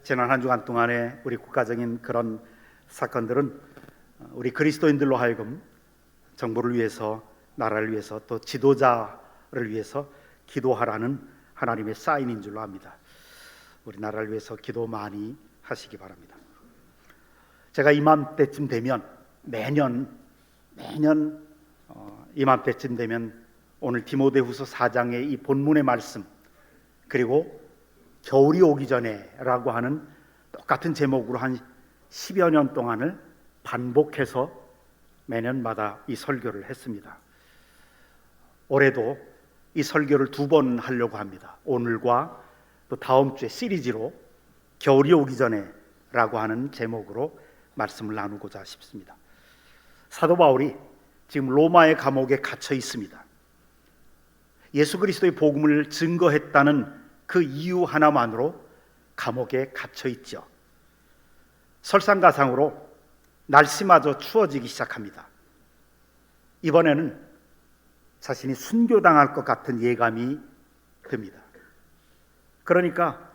지난 한 주간 동안에 우리 국가적인 그런 사건들은 우리 그리스도인들로 하여금 정부를 위해서, 나라를 위해서, 또 지도자를 위해서 기도하라는 하나님의 사인인 줄로 압니다. 우리 나라를 위해서 기도 많이 하시기 바랍니다. 제가 이맘때쯤 되면 매년 이맘때쯤 되면 오늘 디모데후서 4장의 이 본문의 말씀, 그리고 겨울이 오기 전에 라고 하는 똑같은 제목으로 한 10여 년 동안을 반복해서 매년마다 이 설교를 했습니다. 올해도 이 설교를 2번 하려고 합니다. 오늘과 또 다음 주에 시리즈로 겨울이 오기 전에 라고 하는 제목으로 말씀을 나누고자 싶습니다. 사도 바울이 지금 로마의 감옥에 갇혀 있습니다. 예수 그리스도의 복음을 증거했다는 그 이유 하나만으로 감옥에 갇혀 있죠. 설상가상으로 날씨마저 추워지기 시작합니다. 이번에는 자신이 순교당할 것 같은 예감이 듭니다. 그러니까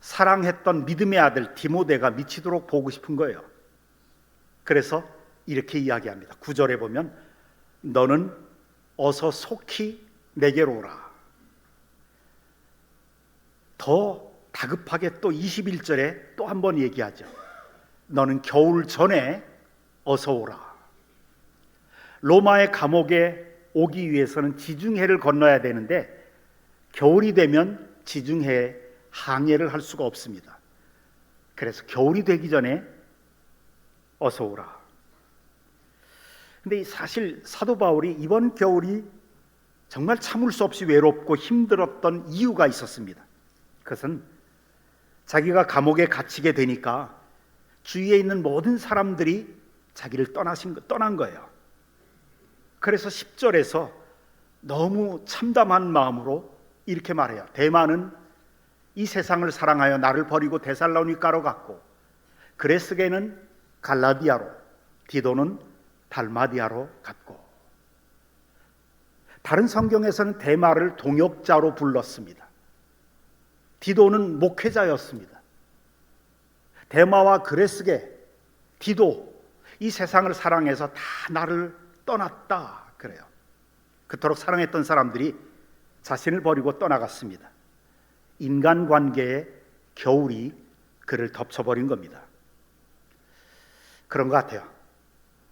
사랑했던 믿음의 아들 디모데가 미치도록 보고 싶은 거예요. 그래서 이렇게 이야기합니다. 9절에 보면 너는 어서 속히 내게로 오라. 더 다급하게 또 21절에 또 한 번 얘기하죠. 너는 겨울 전에 어서 오라. 로마의 감옥에 오기 위해서는 지중해를 건너야 되는데 겨울이 되면 지중해에 항해를 할 수가 없습니다. 그래서 겨울이 되기 전에 어서 오라. 근데 사실 사도 바울이 이번 겨울이 정말 참을 수 없이 외롭고 힘들었던 이유가 있었습니다. 그것은 자기가 감옥에 갇히게 되니까 주위에 있는 모든 사람들이 자기를 떠난 거예요. 그래서 10절에서 너무 참담한 마음으로 이렇게 말해요. 데마는 이 세상을 사랑하여 나를 버리고 데살로니가로 갔고, 그레스게는 갈라디아로, 디도는 달마디아로 갔고. 다른 성경에서는 데마를 동역자로 불렀습니다. 디도는 목회자였습니다. 데마와 그레스게, 디도, 이 세상을 사랑해서 다 나를 떠났다 그래요. 그토록 사랑했던 사람들이 자신을 버리고 떠나갔습니다. 인간관계의 겨울이 그를 덮쳐버린 겁니다. 그런 것 같아요.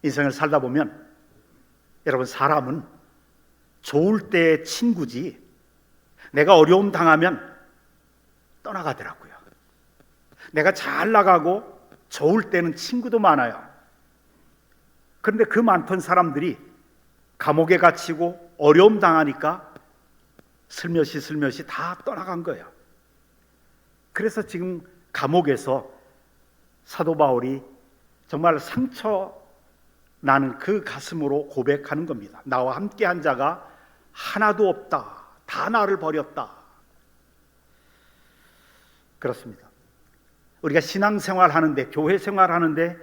인생을 살다 보면 여러분, 사람은 좋을 때의 친구지 내가 어려움 당하면 떠나가더라고요. 내가 잘 나가고 좋을 때는 친구도 많아요. 그런데 그 많던 사람들이 감옥에 갇히고 어려움 당하니까 슬며시 다 떠나간 거예요. 그래서 지금 감옥에서 사도 바울이 정말 상처 나는 그 가슴으로 고백하는 겁니다. 나와 함께한 자가 하나도 없다. 다 나를 버렸다. 그렇습니다. 우리가 신앙생활 하는데, 교회 생활 하는데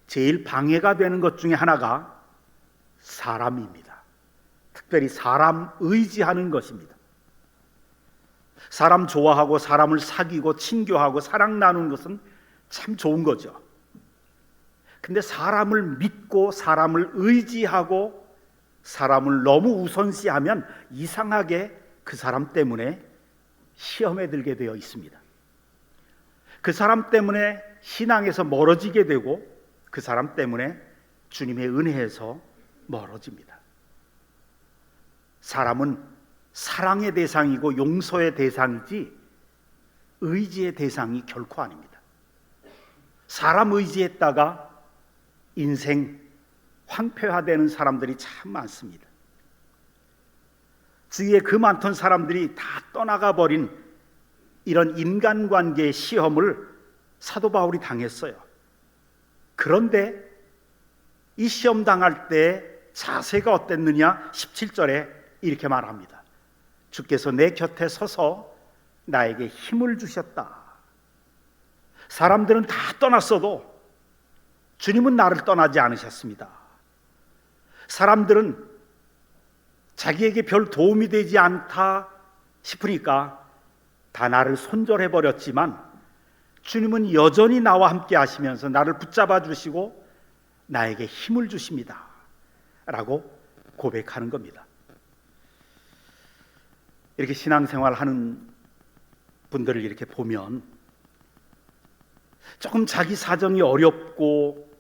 제일 방해가 되는 것 중에 하나가 사람입니다. 특별히 사람 의지하는 것입니다. 사람 좋아하고 사람을 사귀고 친교하고 사랑 나누는 것은 참 좋은 거죠. 근데 사람을 믿고 사람을 의지하고 사람을 너무 우선시하면 이상하게 그 사람 때문에 시험에 들게 되어 있습니다. 그 사람 때문에 신앙에서 멀어지게 되고 그 사람 때문에 주님의 은혜에서 멀어집니다. 사람은 사랑의 대상이고 용서의 대상이지 의지의 대상이 결코 아닙니다. 사람 의지했다가 인생 황폐화되는 사람들이 참 많습니다. 주위에 그 많던 사람들이 다 떠나가 버린 이런 인간관계의 시험을 사도 바울이 당했어요. 그런데 이 시험 당할 때 자세가 어땠느냐? 17절에 이렇게 말합니다. 주께서 내 곁에 서서 나에게 힘을 주셨다. 사람들은 다 떠났어도 주님은 나를 떠나지 않으셨습니다. 사람들은 자기에게 별 도움이 되지 않다 싶으니까 다 나를 손절해버렸지만 주님은 여전히 나와 함께 하시면서 나를 붙잡아 주시고 나에게 힘을 주십니다 라고 고백하는 겁니다. 이렇게 신앙생활 하는 분들을 이렇게 보면 조금 자기 사정이 어렵고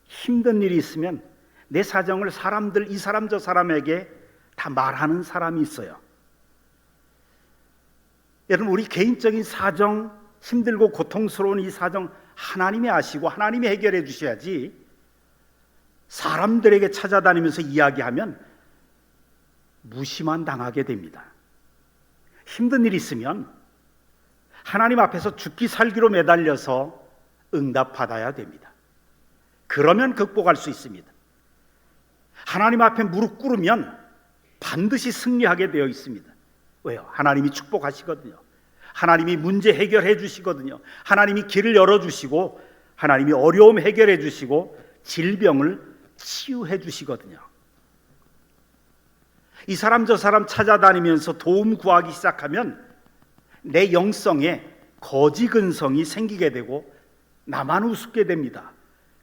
힘든 일이 있으면 내 사정을 사람들, 이 사람 저 사람에게 다 말하는 사람이 있어요. 여러분, 우리 개인적인 사정, 힘들고 고통스러운 이 사정 하나님이 아시고 하나님이 해결해 주셔야지, 사람들에게 찾아다니면서 이야기하면 무시만 당하게 됩니다. 힘든 일이 있으면 하나님 앞에서 죽기 살기로 매달려서 응답받아야 됩니다. 그러면 극복할 수 있습니다. 하나님 앞에 무릎 꿇으면 반드시 승리하게 되어 있습니다. 왜요? 하나님이 축복하시거든요. 하나님이 문제 해결해 주시거든요. 하나님이 길을 열어주시고 하나님이 어려움 해결해 주시고 질병을 치유해 주시거든요. 이 사람 저 사람 찾아다니면서 도움 구하기 시작하면 내 영성에 거지 근성이 생기게 되고 나만 우습게 됩니다.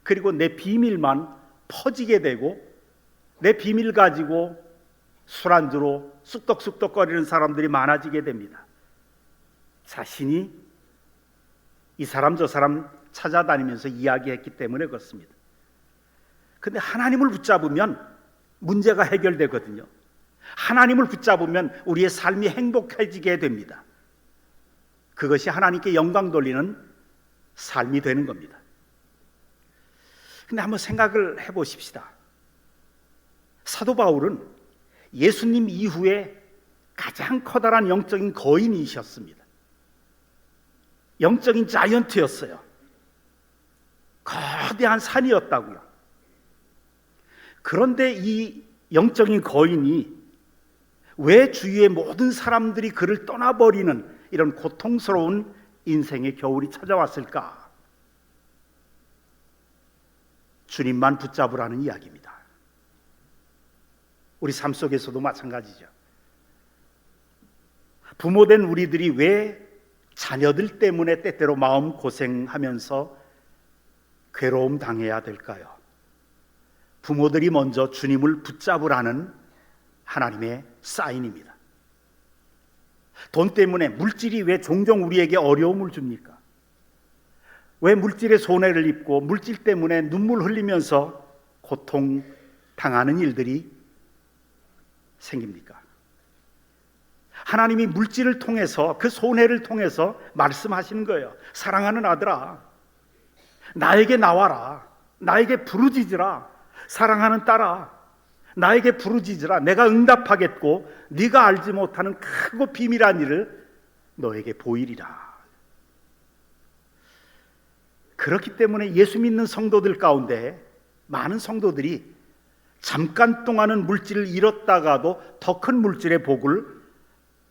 그리고 내 비밀만 퍼지게 되고 내 비밀 가지고 술안주로 쑥덕쑥덕거리는 사람들이 많아지게 됩니다. 자신이 이 사람 저 사람 찾아다니면서 이야기했기 때문에 그렇습니다. 근데 하나님을 붙잡으면 문제가 해결되거든요. 하나님을 붙잡으면 우리의 삶이 행복해지게 됩니다. 그것이 하나님께 영광 돌리는 삶이 되는 겁니다. 근데 한번 생각을 해보십시다. 사도 바울은 예수님 이후에 가장 커다란 영적인 거인이셨습니다. 영적인 자이언트였어요. 거대한 산이었다고요. 그런데 이 영적인 거인이 왜 주위의 모든 사람들이 그를 떠나버리는 이런 고통스러운 인생의 겨울이 찾아왔을까? 주님만 붙잡으라는 이야기입니다. 우리 삶 속에서도 마찬가지죠. 부모된 우리들이 왜 자녀들 때문에 때때로 마음 고생하면서 괴로움 당해야 될까요? 부모들이 먼저 주님을 붙잡으라는 하나님의 사인입니다. 돈 때문에, 물질이 왜 종종 우리에게 어려움을 줍니까? 왜 물질의 손해를 입고 물질 때문에 눈물 흘리면서 고통 당하는 일들이 생깁니까? 하나님이 물질을 통해서, 그 손해를 통해서 말씀하시는 거예요. 사랑하는 아들아, 나에게 나와라. 나에게 부르짖으라. 사랑하는 딸아, 나에게 부르짖으라. 내가 응답하겠고 네가 알지 못하는 크고 비밀한 일을 너에게 보이리라. 그렇기 때문에 예수 믿는 성도들 가운데 많은 성도들이 잠깐 동안은 물질을 잃었다가도 더 큰 물질의 복을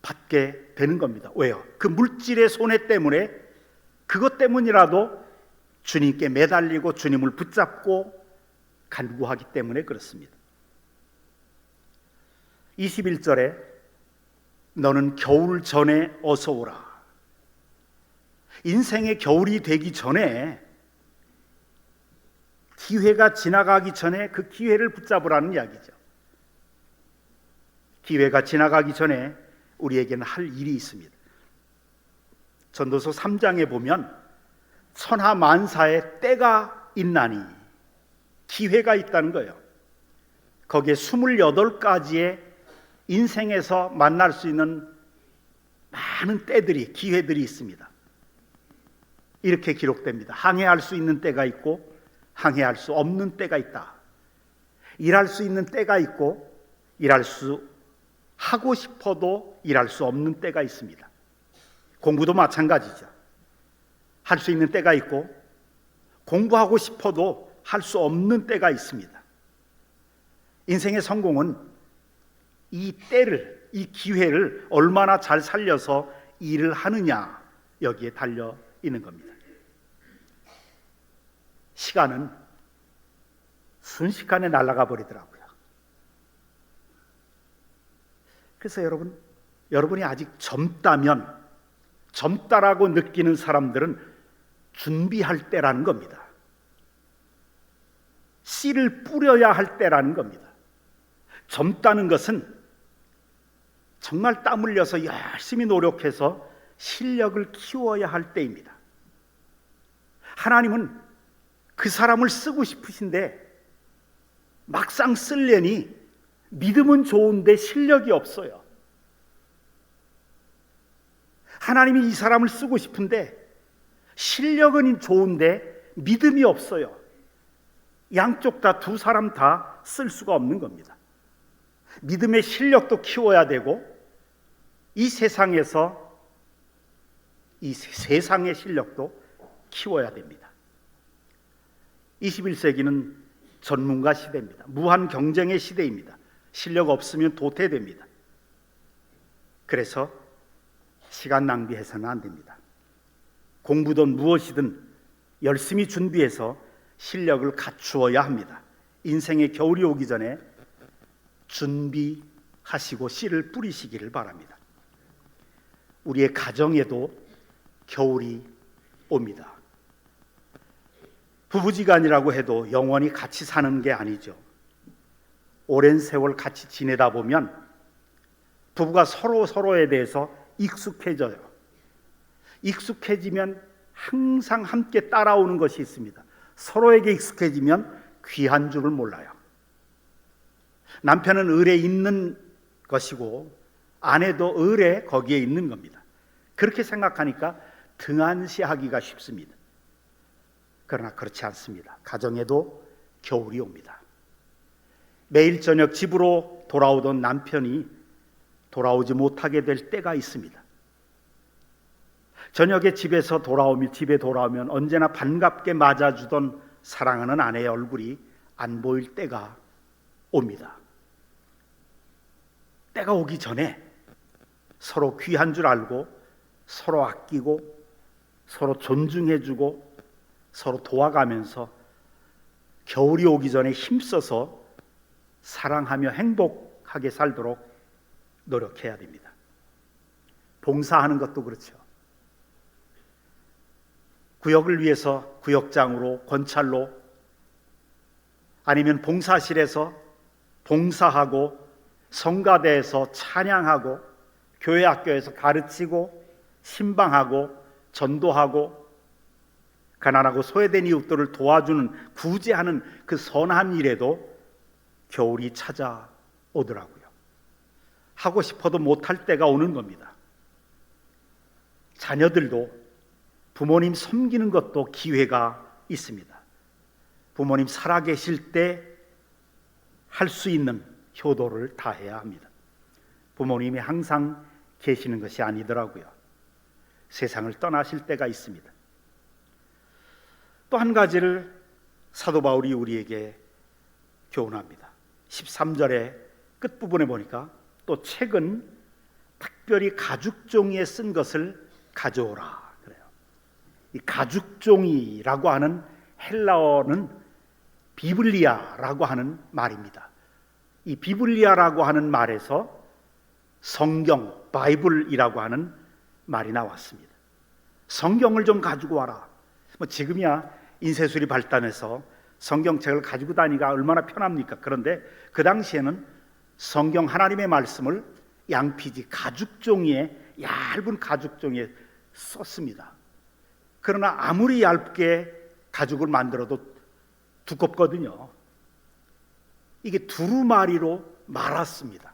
받게 되는 겁니다. 왜요? 그 물질의 손해 때문에, 그것 때문이라도 주님께 매달리고 주님을 붙잡고 간구하기 때문에 그렇습니다. 21절에 너는 겨울 전에 어서 오라. 인생의 겨울이 되기 전에, 기회가 지나가기 전에 그 기회를 붙잡으라는 이야기죠. 기회가 지나가기 전에 우리에게는 할 일이 있습니다. 전도서 3장에 보면 천하만사에 때가 있나니, 기회가 있다는 거예요. 거기에 28가지의 인생에서 만날 수 있는 많은 때들이, 기회들이 있습니다. 이렇게 기록됩니다. 항해할 수 있는 때가 있고 항해할 수 없는 때가 있다. 일할 수 있는 때가 있고 하고 싶어도 일할 수 없는 때가 있습니다. 공부도 마찬가지죠. 할 수 있는 때가 있고 공부하고 싶어도 할 수 없는 때가 있습니다. 인생의 성공은 이 때를, 이 기회를 얼마나 잘 살려서 일을 하느냐, 여기에 달려 있는 겁니다. 시간은 순식간에 날아가 버리더라고요. 그래서 여러분이 아직 젊다라고 느끼는 사람들은 준비할 때라는 겁니다. 씨를 뿌려야 할 때라는 겁니다. 젊다는 것은 정말 땀 흘려서 열심히 노력해서 실력을 키워야 할 때입니다. 하나님은 그 사람을 쓰고 싶으신데 막상 쓰려니 믿음은 좋은데 실력이 없어요. 하나님이 이 사람을 쓰고 싶은데 실력은 좋은데 믿음이 없어요. 양쪽 다, 두 사람 다 쓸 수가 없는 겁니다. 믿음의 실력도 키워야 되고 이 세상에서 이 세상의 실력도 키워야 됩니다. 21세기는 전문가 시대입니다. 무한 경쟁의 시대입니다. 실력 없으면 도태됩니다. 그래서 시간 낭비해서는 안 됩니다. 공부든 무엇이든 열심히 준비해서 실력을 갖추어야 합니다. 인생의 겨울이 오기 전에 준비하시고 씨를 뿌리시기를 바랍니다. 우리의 가정에도 겨울이 옵니다. 부부지간이라고 해도 영원히 같이 사는 게 아니죠. 오랜 세월 같이 지내다 보면 부부가 서로에 대해서 익숙해져요. 익숙해지면 항상 함께 따라오는 것이 있습니다. 서로에게 익숙해지면 귀한 줄을 몰라요. 남편은 을에 있는 것이고 아내도 을에 거기에 있는 겁니다. 그렇게 생각하니까 등한시하기가 쉽습니다. 그러나 그렇지 않습니다. 가정에도 겨울이 옵니다. 매일 저녁 집으로 돌아오던 남편이 돌아오지 못하게 될 때가 있습니다. 저녁에 집에 돌아오면 언제나 반갑게 맞아주던 사랑하는 아내의 얼굴이 안 보일 때가 옵니다. 때가 오기 전에 서로 귀한 줄 알고 서로 아끼고 서로 존중해주고 서로 도와가면서 겨울이 오기 전에 힘써서 사랑하며 행복하게 살도록 노력해야 됩니다. 봉사하는 것도 그렇죠. 구역을 위해서 구역장으로, 권찰로, 아니면 봉사실에서 봉사하고 성가대에서 찬양하고 교회 학교에서 가르치고 신방하고 전도하고 가난하고 소외된 이웃들을 도와주는 구제하는 그 선한 일에도 겨울이 찾아오더라고요. 하고 싶어도 못할 때가 오는 겁니다. 자녀들도 부모님 섬기는 것도 기회가 있습니다. 부모님 살아계실 때 할 수 있는 효도를 다해야 합니다. 부모님이 항상 계시는 것이 아니더라고요. 세상을 떠나실 때가 있습니다. 또 한 가지를 사도 바울이 우리에게 교훈합니다. 13절의 끝부분에 보니까 또 책은 특별히 가죽종이에 쓴 것을 가져오라 그래요. 이 가죽종이라고 하는 헬라어는 비블리아라고 하는 말입니다. 이 비블리아라고 하는 말에서 성경, 바이블이라고 하는 말이 나왔습니다. 성경을 좀 가지고 와라. 지금이야 인쇄술이 발달해서 성경책을 가지고 다니기가 얼마나 편합니까? 그런데 그 당시에는 성경 하나님의 말씀을 양피지 가죽종이에, 얇은 가죽종이에 썼습니다. 그러나 아무리 얇게 가죽을 만들어도 두껍거든요. 이게 두루마리로 말았습니다.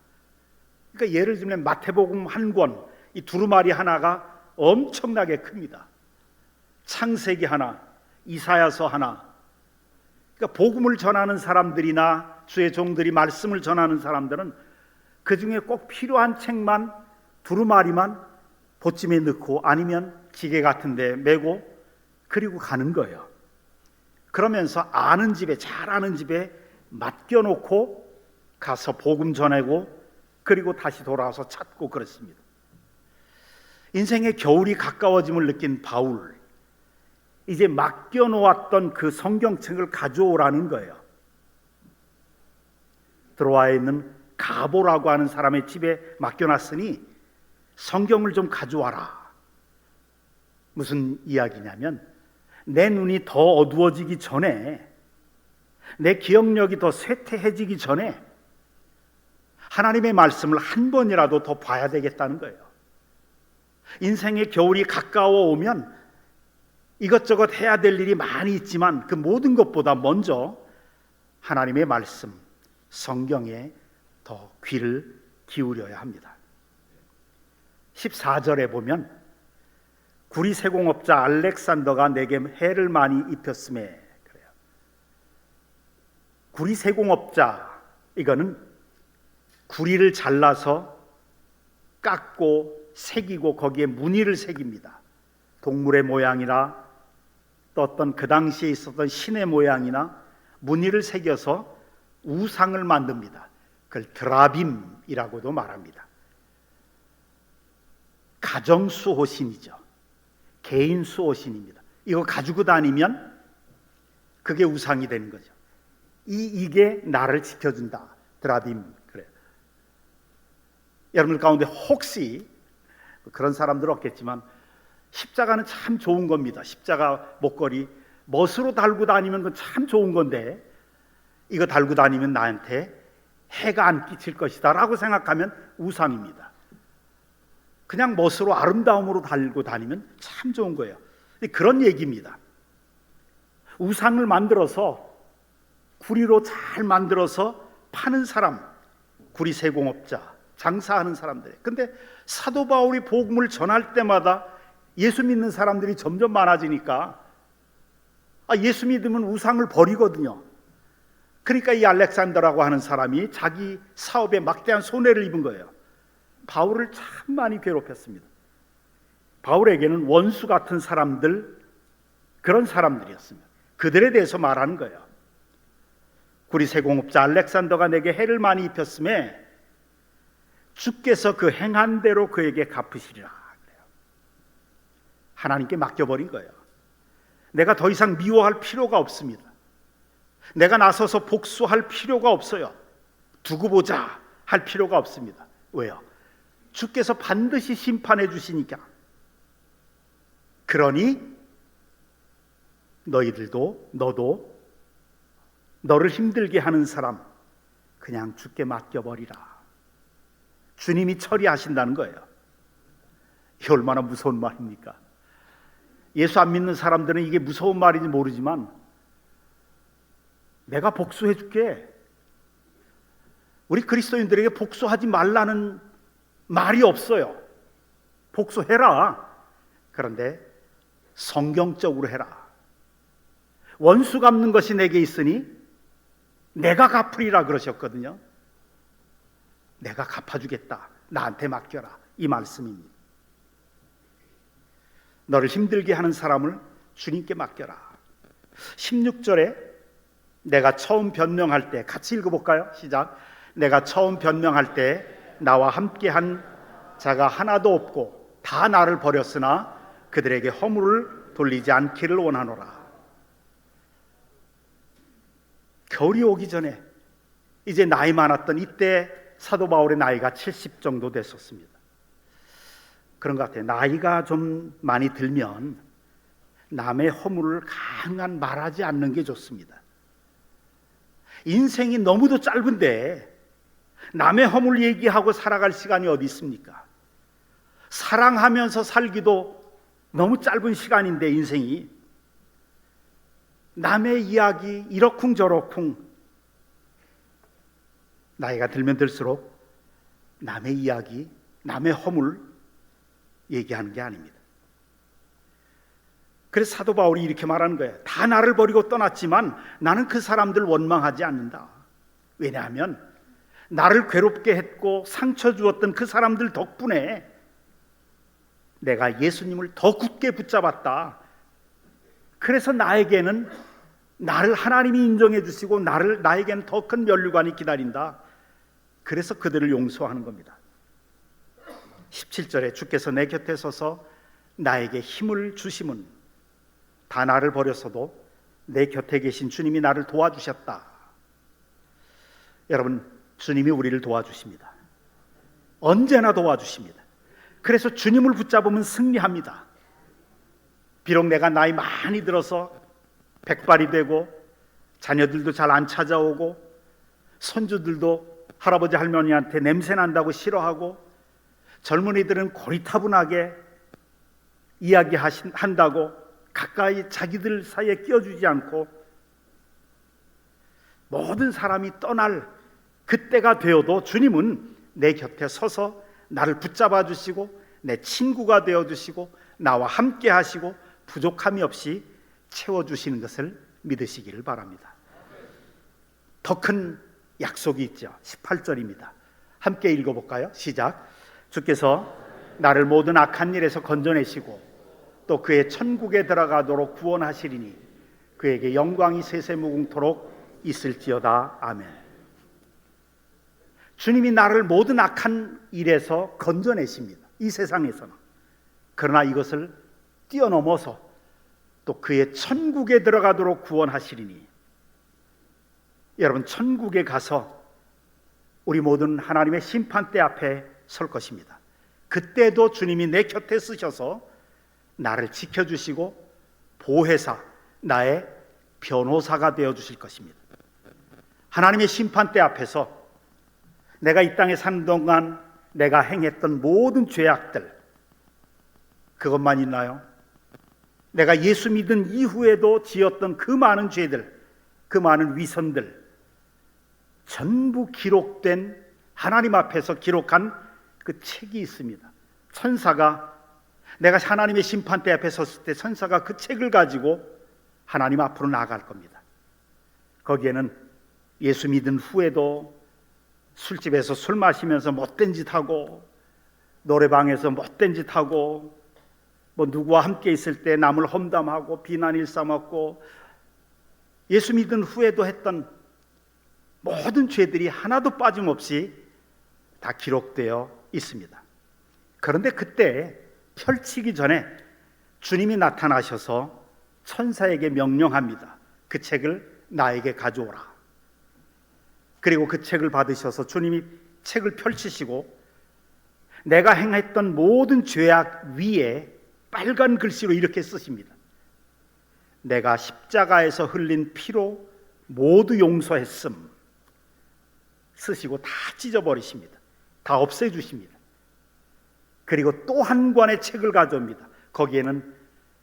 그러니까 예를 들면 마태복음 한 권, 이 두루마리 하나가 엄청나게 큽니다. 창세기 하나, 이사야서 하나. 그러니까 복음을 전하는 사람들이나 주의 종들이 말씀을 전하는 사람들은 그 중에 꼭 필요한 책만, 두루마리만 보찜에 넣고 아니면 기계 같은 데 메고 그리고 가는 거예요. 그러면서 아는 집에, 잘 아는 집에 맡겨놓고 가서 복음 전하고 그리고 다시 돌아와서 찾고 그렇습니다. 인생의 겨울이 가까워짐을 느낀 바울, 이제 맡겨놓았던 그 성경책을 가져오라는 거예요. 들어와 있는 가보라고 하는 사람의 집에 맡겨놨으니 성경을 좀 가져와라. 무슨 이야기냐면 내 눈이 더 어두워지기 전에, 내 기억력이 더 쇠퇴해지기 전에 하나님의 말씀을 한 번이라도 더 봐야 되겠다는 거예요. 인생의 겨울이 가까워 오면 이것저것 해야 될 일이 많이 있지만 그 모든 것보다 먼저 하나님의 말씀, 성경에 더 귀를 기울여야 합니다. 14절에 보면 구리 세공업자 알렉산더가 내게 해를 많이 입혔음에, 그래요. 구리 세공업자, 이거는 구리를 잘라서 깎고 새기고 거기에 무늬를 새깁니다. 동물의 모양이나 또 어떤 그 당시에 있었던 신의 모양이나 무늬를 새겨서 우상을 만듭니다. 그걸 드라빔이라고도 말합니다. 가정 수호신이죠. 개인 수호신입니다. 이거 가지고 다니면 그게 우상이 되는 거죠. 이게 나를 지켜준다. 드라빔. 그래요. 여러분들 가운데 혹시 그런 사람들은 없겠지만 십자가는 참 좋은 겁니다. 십자가 목걸이 멋으로 달고 다니면 그건 참 좋은 건데, 이거 달고 다니면 나한테 해가 안 끼칠 것이다 라고 생각하면 우상입니다. 그냥 멋으로 아름다움으로 달고 다니면 참 좋은 거예요. 그런 얘기입니다. 우상을 만들어서 구리로 잘 만들어서 파는 사람, 구리 세공업자, 장사하는 사람들. 근데 사도 바울이 복음을 전할 때마다 예수 믿는 사람들이 점점 많아지니까 예수 믿으면 우상을 버리거든요. 그러니까 이 알렉산더라고 하는 사람이 자기 사업에 막대한 손해를 입은 거예요. 바울을 참 많이 괴롭혔습니다. 바울에게는 원수 같은 사람들, 그런 사람들이었습니다. 그들에 대해서 말하는 거예요. 구리 세공업자 알렉산더가 내게 해를 많이 입혔음에 주께서 그 행한 대로 그에게 갚으시리라. 그래요. 하나님께 맡겨버린 거예요. 내가 더 이상 미워할 필요가 없습니다. 내가 나서서 복수할 필요가 없어요. 두고 보자 할 필요가 없습니다. 왜요? 주께서 반드시 심판해 주시니까. 그러니 너희들도, 너도 너를 힘들게 하는 사람 그냥 주께 맡겨버리라. 주님이 처리하신다는 거예요. 이게 얼마나 무서운 말입니까? 예수 안 믿는 사람들은 이게 무서운 말인지 모르지만 내가 복수해 줄게. 우리 그리스도인들에게 복수하지 말라는 말이 없어요. 복수해라. 그런데 성경적으로 해라. 원수 갚는 것이 내게 있으니 내가 갚으리라 그러셨거든요. 내가 갚아주겠다. 나한테 맡겨라. 이 말씀입니다. 너를 힘들게 하는 사람을 주님께 맡겨라. 16절에 내가 처음 변명할 때, 같이 읽어볼까요? 시작. 내가 처음 변명할 때 나와 함께한 자가 하나도 없고 다 나를 버렸으나 그들에게 허물을 돌리지 않기를 원하노라. 겨울이 오기 전에 이제 나이 많았던 이때 사도 바울의 나이가 70 정도 됐었습니다. 그런 것 같아요. 나이가 좀 많이 들면 남의 허물을 강한 말하지 않는 게 좋습니다. 인생이 너무도 짧은데 남의 허물 얘기하고 살아갈 시간이 어디 있습니까? 사랑하면서 살기도 너무 짧은 시간인데 인생이 남의 이야기 이러쿵저러쿵, 나이가 들면 들수록 남의 이야기, 남의 허물 얘기하는 게 아닙니다. 그래서 사도 바울이 이렇게 말하는 거예요. 다 나를 버리고 떠났지만 나는 그 사람들 원망하지 않는다. 왜냐하면 나를 괴롭게 했고 상처 주었던 그 사람들 덕분에 내가 예수님을 더 굳게 붙잡았다. 그래서 나에게는 나를 하나님이 인정해 주시고 나에게는 더 큰 면류관이 기다린다. 그래서 그들을 용서하는 겁니다. 17절에 주께서 내 곁에 서서 나에게 힘을 주심은 다 나를 버렸어도 내 곁에 계신 주님이 나를 도와주셨다. 여러분, 주님이 우리를 도와주십니다. 언제나 도와주십니다. 그래서 주님을 붙잡으면 승리합니다. 비록 내가 나이 많이 들어서 백발이 되고 자녀들도 잘 안 찾아오고 손주들도 할아버지 할머니한테 냄새 난다고 싫어하고 젊은이들은 고리타분하게 이야기한다고 가까이 자기들 사이에 끼워주지 않고 모든 사람이 떠날 그때가 되어도 주님은 내 곁에 서서 나를 붙잡아 주시고 내 친구가 되어 주시고 나와 함께 하시고 부족함이 없이 채워주시는 것을 믿으시기를 바랍니다. 더 큰 약속이 있죠. 18절입니다. 함께 읽어볼까요? 시작. 주께서 나를 모든 악한 일에서 건져내시고 또 그의 천국에 들어가도록 구원하시리니 그에게 영광이 세세무궁토록 있을지어다. 아멘. 주님이 나를 모든 악한 일에서 건져내십니다. 이 세상에서는. 그러나 이것을 뛰어넘어서 또 그의 천국에 들어가도록 구원하시리니, 여러분, 천국에 가서 우리 모든 하나님의 심판대 앞에 설 것입니다. 그때도 주님이 내 곁에 쓰셔서 나를 지켜주시고 보혜사, 나의 변호사가 되어주실 것입니다. 하나님의 심판대 앞에서 내가 이 땅에 사는 동안 내가 행했던 모든 죄악들, 그것만 있나요? 내가 예수 믿은 이후에도 지었던 그 많은 죄들, 그 많은 위선들, 전부 기록된, 하나님 앞에서 기록한 그 책이 있습니다. 천사가, 내가 하나님의 심판대 앞에 섰을 때 천사가 그 책을 가지고 하나님 앞으로 나아갈 겁니다. 거기에는 예수 믿은 후에도 술집에서 술 마시면서 못된 짓 하고, 노래방에서 못된 짓 하고, 뭐 누구와 함께 있을 때 남을 험담하고 비난 일삼았고, 예수 믿은 후에도 했던 모든 죄들이 하나도 빠짐없이 다 기록되어 있습니다. 그런데 그때 펼치기 전에 주님이 나타나셔서 천사에게 명령합니다. 그 책을 나에게 가져오라. 그리고 그 책을 받으셔서 주님이 책을 펼치시고 내가 행했던 모든 죄악 위에 빨간 글씨로 이렇게 쓰십니다. 내가 십자가에서 흘린 피로 모두 용서했음. 쓰시고 다 찢어버리십니다. 다 없애주십니다. 그리고 또 한 권의 책을 가져옵니다. 거기에는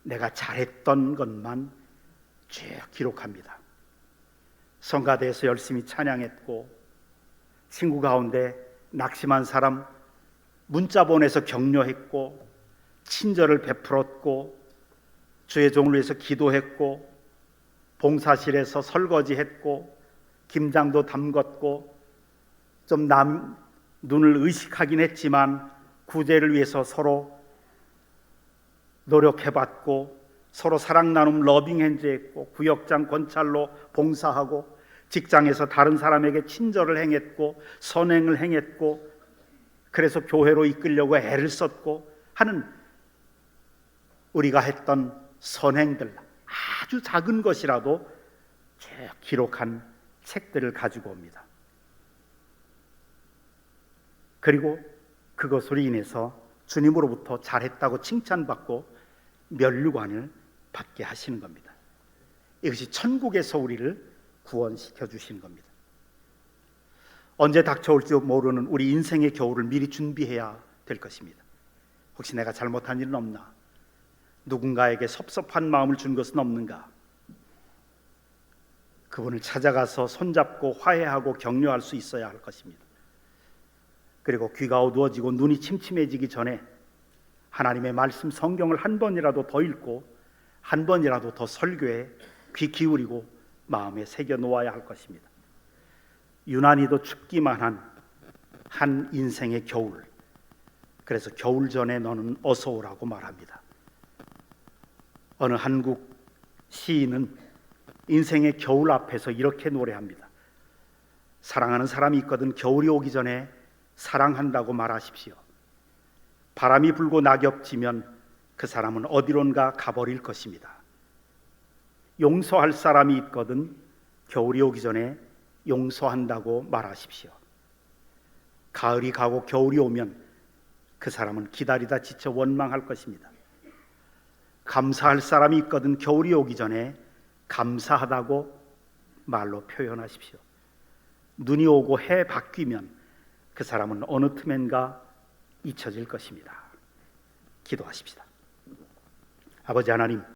내가 잘했던 것만 쭉 기록합니다. 성가대에서 열심히 찬양했고, 친구 가운데 낙심한 사람 문자 보내서 격려했고, 친절을 베풀었고, 주의 종을 위해서 기도했고, 봉사실에서 설거지했고, 김장도 담궜고, 좀 남 눈을 의식하긴 했지만 구제를 위해서 서로 노력해봤고, 서로 사랑 나눔 러빙 핸즈 했고, 구역장 권찰로 봉사하고, 직장에서 다른 사람에게 친절을 행했고, 선행을 행했고, 그래서 교회로 이끌려고 애를 썼고 하는 우리가 했던 선행들, 아주 작은 것이라도 쭉 기록한 책들을 가지고 옵니다. 그리고 그것으로 인해서 주님으로부터 잘했다고 칭찬받고 면류관을 받게 하시는 겁니다. 이것이 천국에서 우리를 구원시켜 주시는 겁니다. 언제 닥쳐올지 모르는 우리 인생의 겨울을 미리 준비해야 될 것입니다. 혹시 내가 잘못한 일은 없나? 누군가에게 섭섭한 마음을 준 것은 없는가? 그분을 찾아가서 손잡고 화해하고 격려할 수 있어야 할 것입니다. 그리고 귀가 어두워지고 눈이 침침해지기 전에 하나님의 말씀 성경을 한 번이라도 더 읽고 한 번이라도 더 설교에 귀 기울이고 마음에 새겨 놓아야 할 것입니다. 유난히도 춥기만 한 인생의 겨울, 그래서 겨울 전에 너는 어서 오라고 말합니다. 어느 한국 시인은 인생의 겨울 앞에서 이렇게 노래합니다. 사랑하는 사람이 있거든 겨울이 오기 전에 사랑한다고 말하십시오. 바람이 불고 낙엽지면 그 사람은 어디론가 가버릴 것입니다. 용서할 사람이 있거든 겨울이 오기 전에 용서한다고 말하십시오. 가을이 가고 겨울이 오면 그 사람은 기다리다 지쳐 원망할 것입니다. 감사할 사람이 있거든 겨울이 오기 전에 감사하다고 말로 표현하십시오. 눈이 오고 해 바뀌면 그 사람은 어느 틈엔가 잊혀질 것입니다. 기도하십시다. 아버지 하나님,